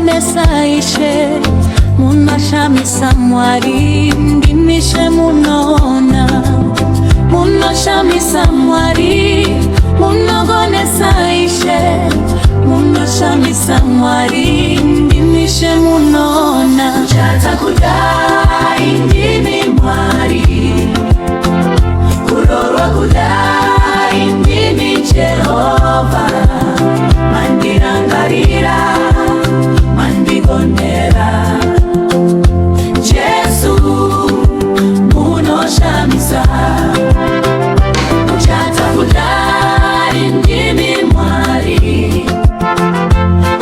saishe munashamisa mwari ndimishe munona munashamisa mwari munogone saishe munashamisa mwari ndimishe munona chata kudai ndimi mwari kurorwa kudai ndimi Jehova mandirangarira mandigonera Jesu munoshamisa chata kudai ndimi mwari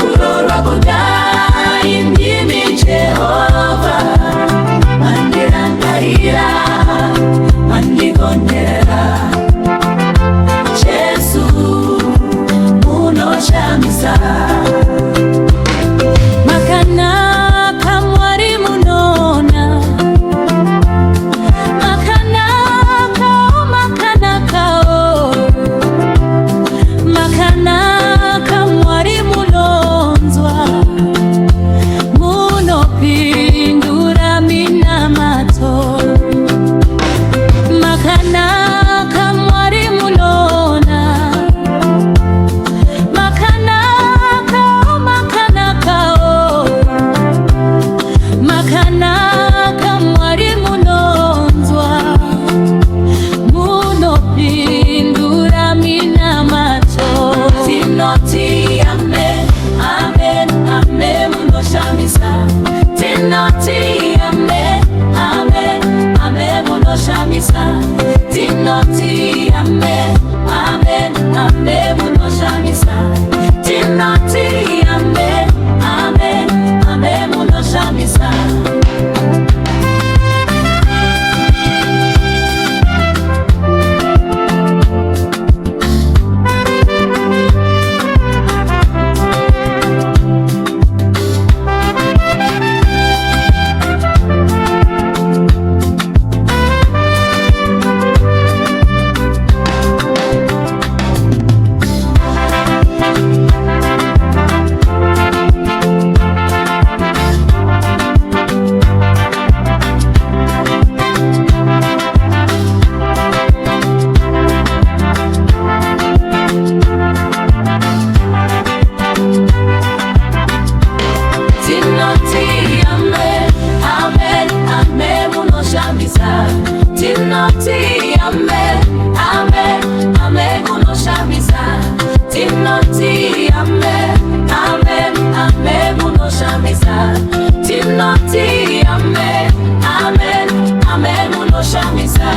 kurorwa kudai ndimi Jehova mandirangarira mandigonera Jesu munoshamisa Tinoti amen, amen, amen, munoshamisa. Tinoti amen, amen, amen, munoshamisa. Tinoti amen, amen, amen, munoshamisa. Tinoti amen, amen, amen, munoshamisa. Tinoti amen, amen, amen, munoshamisa.